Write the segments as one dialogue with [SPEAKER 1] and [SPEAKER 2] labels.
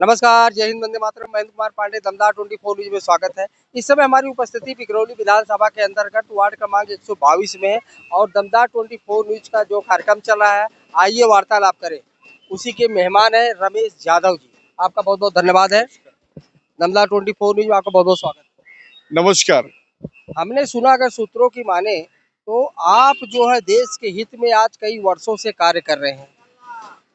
[SPEAKER 1] नमस्कार, जय हिंद, वंदे मातरम। महेंद्र कुमार पांडे, दमदार 24 न्यूज में स्वागत है। इस समय हमारी उपस्थिति पिकरौली विधानसभा के अंतर्गत वार्ड क्रमांक 122 में है और दमदार 24 न्यूज का जो कार्यक्रम चल रहा है, आइए वार्तालाप करें। उसी के मेहमान है रमेश यादव जी। आपका बहुत बहुत धन्यवाद है। दमदार 24 न्यूज में आपका बहुत बहुत स्वागत है।
[SPEAKER 2] नमस्कार।
[SPEAKER 1] हमने सुना, अगर सूत्रों की माने तो आप जो है देश के हित में आज कई वर्षों से कार्य कर रहे हैं।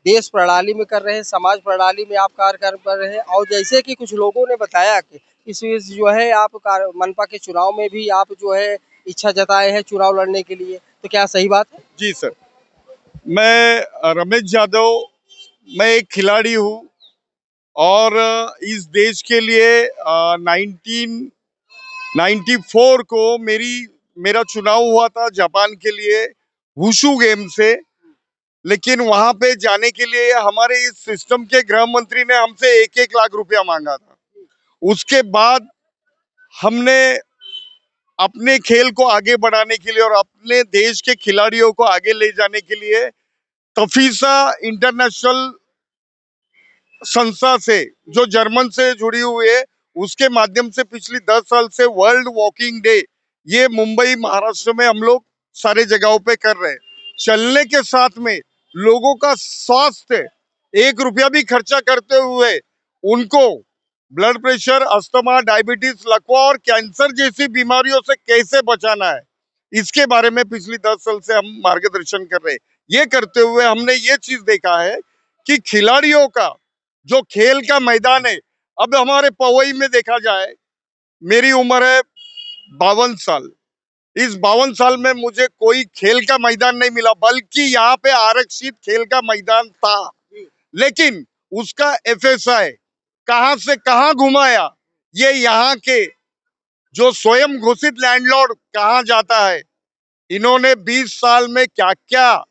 [SPEAKER 1] देश प्रणाली में कर रहे हैं, समाज प्रणाली में आप कार्य कर रहे हैं और जैसे कि कुछ लोगों ने बताया कि इस जो है आप मनपा के चुनाव में भी आप जो है इच्छा जताए हैं चुनाव लड़ने के लिए, तो क्या सही बात है?
[SPEAKER 2] जी सर, मैं रमेश यादव, मैं एक खिलाड़ी हूँ और इस देश के लिए 1994 को मेरा चुनाव हुआ था जापान के लिए वुशु गेम से। लेकिन वहां पे जाने के लिए हमारे इस सिस्टम के गृह मंत्री ने हमसे 1-1 लाख रुपया मांगा था। उसके बाद हमने अपने खेल को आगे बढ़ाने के लिए और अपने देश के खिलाड़ियों को आगे ले जाने के लिए तफीसा इंटरनेशनल संस्था से, जो जर्मन से जुड़ी हुई है, उसके माध्यम से पिछली 10 साल से वर्ल्ड वॉकिंग डे ये मुंबई महाराष्ट्र में हम लोग सारे जगहों पे कर रहे हैं। चलने के साथ में लोगों का स्वास्थ्य, 1 रुपया भी खर्चा करते हुए उनको ब्लड प्रेशर, अस्थमा, डायबिटीज, लकवा और कैंसर जैसी बीमारियों से कैसे बचाना है, इसके बारे में पिछली 10 साल से हम मार्गदर्शन कर रहे हैं। ये करते हुए हमने ये चीज देखा है कि खिलाड़ियों का जो खेल का मैदान है, अब हमारे पवई में देखा जाए, मेरी उम्र है 52 साल। इस 52 साल में मुझे कोई खेल का मैदान नहीं मिला, बल्कि यहाँ पे आरक्षित खेल का मैदान था, लेकिन उसका एफएसआई कहां से कहां घुमाया, ये यहाँ के जो स्वयं घोषित लैंडलॉर्ड कहां जाता है। इन्होंने 20 साल में क्या क्या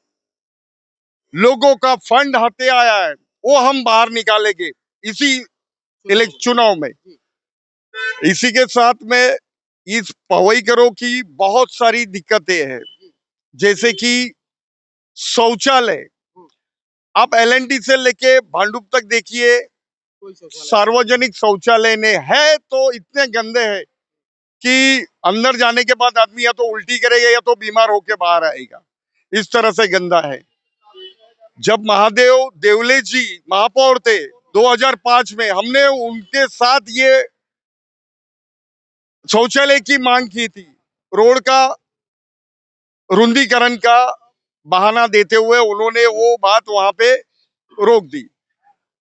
[SPEAKER 2] लोगों का फंड हते आया है, वो हम बाहर निकालेंगे इसी चुनाव में। इसी के साथ में इस पवईकरों की बहुत सारी दिक्कतें हैं, जैसे कि शौचालय। आप एलएनटी से लेके भांडुप तक देखिए, सार्वजनिक शौचालय ने है तो इतने गंदे हैं कि अंदर जाने के बाद आदमी या तो उल्टी करेगा या तो बीमार होके बाहर आएगा, इस तरह से गंदा है। जब महादेव देवले जी महापौर थे 2005 में, हमने उनके साथ ये शौचालय की मांग की थी। रोड का रुंदीकरण का बहाना देते हुए उन्होंने वो बात वहां पे रोक दी।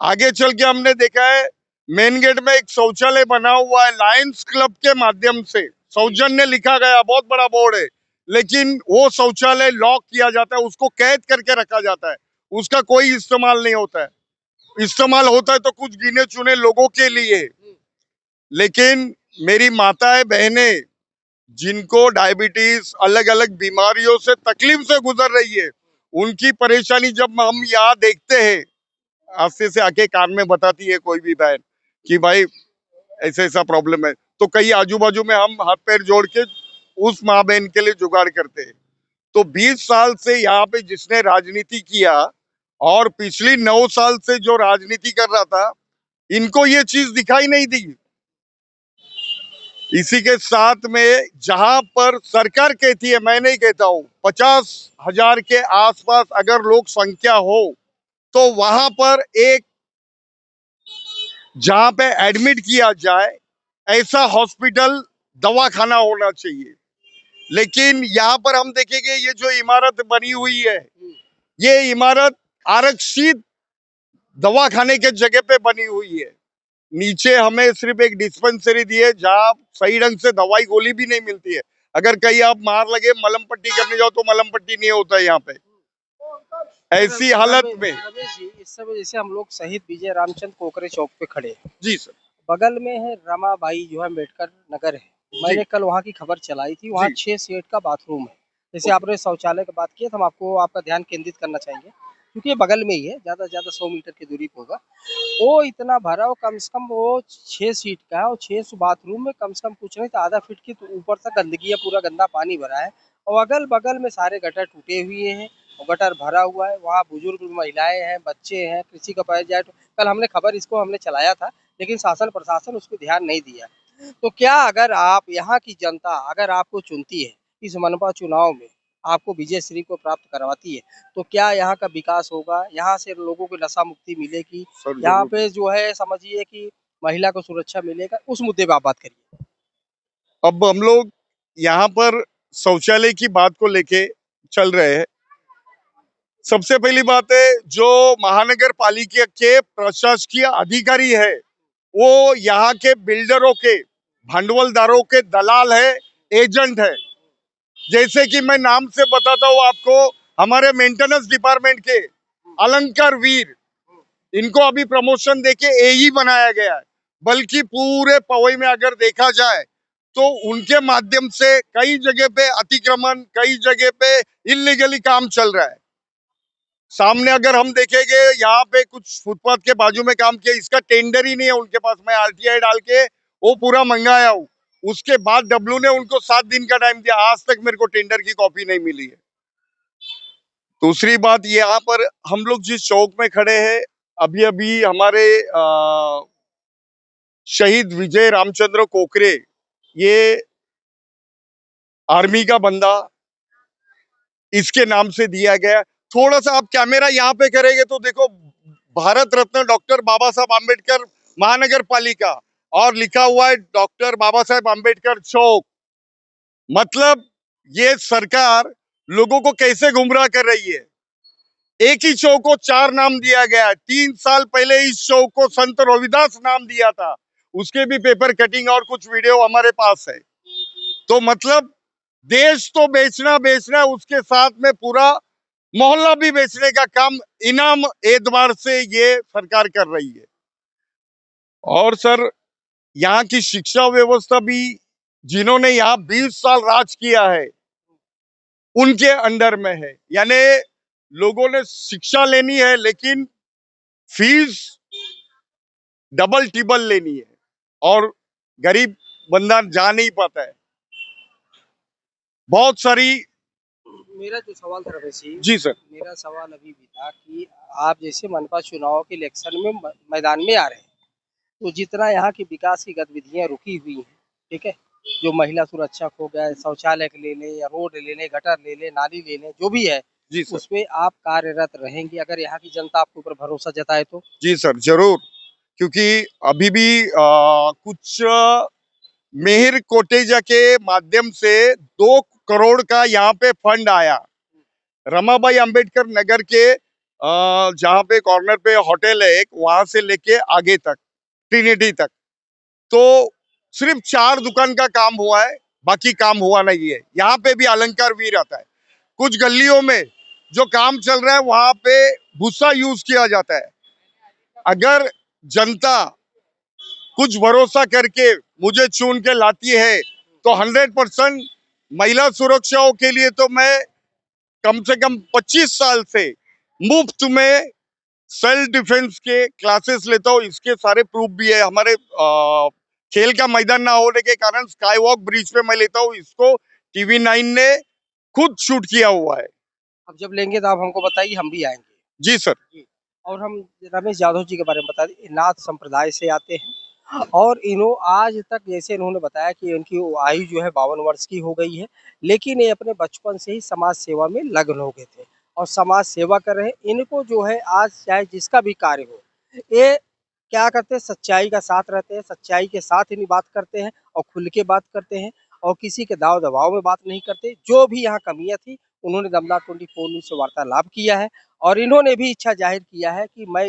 [SPEAKER 2] आगे चल के हमने देखा है मेन गेट में एक शौचालय बना हुआ है, लायंस क्लब के माध्यम से सौजन्य लिखा गया, बहुत बड़ा बोर्ड है, लेकिन वो शौचालय लॉक किया जाता है, उसको कैद करके रखा जाता है, उसका कोई इस्तेमाल नहीं होता है। इस्तेमाल होता है तो कुछ गिने चुने लोगों के लिए। लेकिन मेरी माताएं बहनें जिनको डायबिटीज, अलग अलग बीमारियों से तकलीफ से गुजर रही है, उनकी परेशानी जब हम यहाँ देखते हैं, आस्ते से आके कान में बताती है कोई भी बहन कि भाई ऐसा ऐसा प्रॉब्लम है, तो कई आजू बाजू में हम हाथ पैर जोड़ के उस माँ बहन के लिए जुगाड़ करते हैं। तो 20 साल से यहाँ पे जिसने राजनीति किया और पिछली 9 साल से जो राजनीति कर रहा था, इनको ये चीज दिखाई नहीं दी। इसी के साथ में जहां पर सरकार कहती है, मैं नहीं कहता हूं, 50,000 के आसपास अगर लोग संख्या हो तो वहां पर एक जहां पे एडमिट किया जाए ऐसा हॉस्पिटल, दवाखाना होना चाहिए। लेकिन यहाँ पर हम देखेंगे ये जो इमारत बनी हुई है, ये इमारत आरक्षित दवाखाने के जगह पे बनी हुई है। नीचे हमें सिर्फ एक डिस्पेंसरी दी है जहाँ सही ढंग से दवाई गोली भी नहीं मिलती है। अगर कहीं आप मार लगे, मलम पट्टी करने जाओ तो मलम पट्टी नहीं होता है यहाँ पे। ऐसी हालत में
[SPEAKER 1] रमेश जी, इस समय जैसे हम लोग शहीद विजय रामचंद्र कोकरे चौक पे खड़े हैं,
[SPEAKER 2] जी सर,
[SPEAKER 1] बगल में है रमाबाई जो है अम्बेडकर नगर है। मैंने कल वहाँ की खबर चलाई थी, वहाँ 6 सीट का बाथरूम है। जैसे आपने शौचालय की बात की है तो हम आपको आपका ध्यान केंद्रित करना चाहेंगे, क्योंकि ये बगल में ही है, ज़्यादा से ज़्यादा 100 मीटर की दूरी पे होगा। वो इतना भरा हो, कम से कम वो 6 सीट का है और 6 बाथरूम में कम से कम कुछ नहीं तो आधा फीट की तो ऊपर तक गंदगी है, पूरा गंदा पानी भरा है और अगल बगल में सारे गटर टूटे हुए हैं। और गटर भरा हुआ है, वहाँ बुजुर्ग महिलाएं हैं, बच्चे हैं, किसी का पैर जाए तो कल हमने खबर इसको हमने चलाया था, लेकिन शासन प्रशासन उस पर ध्यान नहीं दिया। तो क्या अगर आप यहाँ की जनता अगर आपको चुनती है, इस मनपा चुनाव में आपको विजय श्री को प्राप्त करवाती है, तो क्या यहाँ का विकास होगा? यहाँ से लोगों को नशा मुक्ति मिलेगी?
[SPEAKER 2] सर
[SPEAKER 1] यहाँ
[SPEAKER 2] जरूर।
[SPEAKER 1] पे जो है समझिए कि महिला को सुरक्षा मिलेगा, उस मुद्दे पे आप बात करिए।
[SPEAKER 2] अब हम लोग यहाँ पर शौचालय की बात को लेके चल रहे हैं। सबसे पहली बात है, जो महानगर पालिका के प्रशासकीय अधिकारी है वो यहाँ के बिल्डरों के, भांडवलदारों के दलाल है, एजेंट है। जैसे कि मैं नाम से बताता हूँ आपको, हमारे मेंटेनेंस डिपार्टमेंट के अलंकार वीर, इनको अभी प्रमोशन देके एई बनाया गया है। बल्कि पूरे पवई में अगर देखा जाए तो उनके माध्यम से कई जगह पे अतिक्रमण, कई जगह पे इलीगली काम चल रहा है। सामने अगर हम देखेंगे, यहाँ पे कुछ फुटपाथ के बाजू में काम किया, इसका टेंडर ही नहीं है उनके पास। मैं आरटीआई डाल के वो पूरा मंगाया हूँ। उसके बाद डब्ल्यू ने उनको 7 दिन का टाइम दिया, आज तक मेरे को टेंडर की कॉपी नहीं मिली है। दूसरी बात, यहाँ पर हम लोग जिस चौक में खड़े हैं, अभी अभी हमारे शहीद विजय रामचंद्र कोकरे, ये आर्मी का बंदा, इसके नाम से दिया गया। थोड़ा सा आप कैमरा यहाँ पे करेंगे तो देखो, भारत रत्न डॉक्टर बाबा साहब आम्बेडकर महानगर पालिका और लिखा हुआ है डॉक्टर बाबा साहेब आम्बेडकर चौक। मतलब ये सरकार लोगों को कैसे गुमराह कर रही है। एक ही चौक को 4 नाम दिया गया है। 3 साल पहले इस चौक को संत रविदास नाम दिया था, उसके भी पेपर कटिंग और कुछ वीडियो हमारे पास है। तो मतलब देश तो बेचना बेचना, उसके साथ में पूरा मोहल्ला भी बेचने का काम इनाम एतबार से ये सरकार कर रही है। और सर, यहाँ की शिक्षा व्यवस्था भी, जिन्होंने यहाँ 20 साल राज किया है उनके अंडर में है। यानी लोगों ने शिक्षा लेनी है लेकिन फीस डबल टिबल लेनी है, और गरीब बंदा जा नहीं पाता है। बहुत सारी।
[SPEAKER 1] मेरा जो सवाल था रमेश जी,
[SPEAKER 2] जी सर।
[SPEAKER 1] मेरा सवाल अभी भी था कि आप जैसे मनपा चुनाव के इलेक्शन में मैदान में आ रहे हैं, तो जितना यहाँ की विकास की गतिविधियाँ रुकी हुई हैं, ठीक है, जो महिला सुरक्षा हो गया, शौचालय ले लें या रोड ले लें, गटर ले लें, नाली ले लें, जो भी है,
[SPEAKER 2] जी सर।
[SPEAKER 1] उस पे आप कार्यरत रहेंगे अगर यहाँ की जनता आपके ऊपर भरोसा जताए तो?
[SPEAKER 2] जी सर जरूर। क्योंकि अभी भी कुछ मेहर कोटेजा के माध्यम से 2 करोड़ का यहाँ पे फंड आया। रमाबाई अंबेडकर नगर के जहाँ पे कॉर्नर पे होटल है एक, वहां से लेके आगे तक ट्रिनिटी तक, तो सिर्फ 4 दुकान का काम हुआ है, बाकी काम हुआ नहीं है। यहाँ पे भी अलंकार वीर आता है। कुछ गलियों में जो काम चल रहा है वहां पे भूसा यूज किया जाता है। अगर जनता कुछ भरोसा करके मुझे चुन के लाती है तो 100% महिला सुरक्षाओं के लिए तो मैं कम से कम 25 साल से मुफ्त में सेल्फ डिफेंस के क्लासेस लेता हूँ। इसके सारे प्रूफ भी है। हमारे खेल का मैदान ना होने के कारण स्काई वॉक ब्रिज पे मैं लेता हूँ। इसको TV9 ने खुद शूट किया हुआ है।
[SPEAKER 1] अब जब लेंगे तो आप हमको बताइए, हम भी आएंगे।
[SPEAKER 2] जी सर।
[SPEAKER 1] जी। और हम रमेश यादव जी के बारे में बता दें, ये नाथ संप्रदाय से आते हैं और इन्हों आज तक, जैसे इन्होंने बताया कि इनकी आयु जो है 52 वर्ष की हो गई है, लेकिन ये अपने बचपन से ही समाज सेवा में लग्न हो गए थे और समाज सेवा कर रहे हैं। इनको जो है आज चाहे जिसका भी कार्य हो, ये क्या करते हैं, सच्चाई का साथ रहते हैं, सच्चाई के साथ इन्हीं बात करते हैं और खुल के बात करते हैं और किसी के दाव दबाव में बात नहीं करते। जो भी यहाँ कमियां थी, उन्होंने दमदार 24 न्यूज़ से वार्तालाप किया है और इन्होंने भी इच्छा जाहिर किया है कि मैं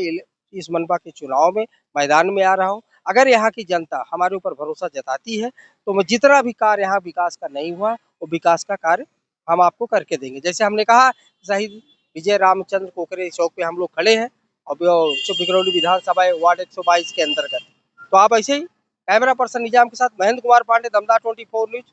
[SPEAKER 1] इस मनपा के चुनाव में मैदान में आ रहा हूं। अगर यहाँ की जनता हमारे ऊपर भरोसा जताती है तो मैं जितना भी कार्य यहाँ विकास का नहीं हुआ, वो विकास का कार्य हम आपको करके देंगे। जैसे हमने कहा, शहीद विजय रामचंद्र कोकरे चौक पे हम लोग खड़े हैं और बिकरौली विधानसभा वार्ड 122 के अंतर्गत। तो आप ऐसे ही कैमरा पर्सन निजाम के साथ महेंद्र कुमार पांडे, दमदार 24 न्यूज।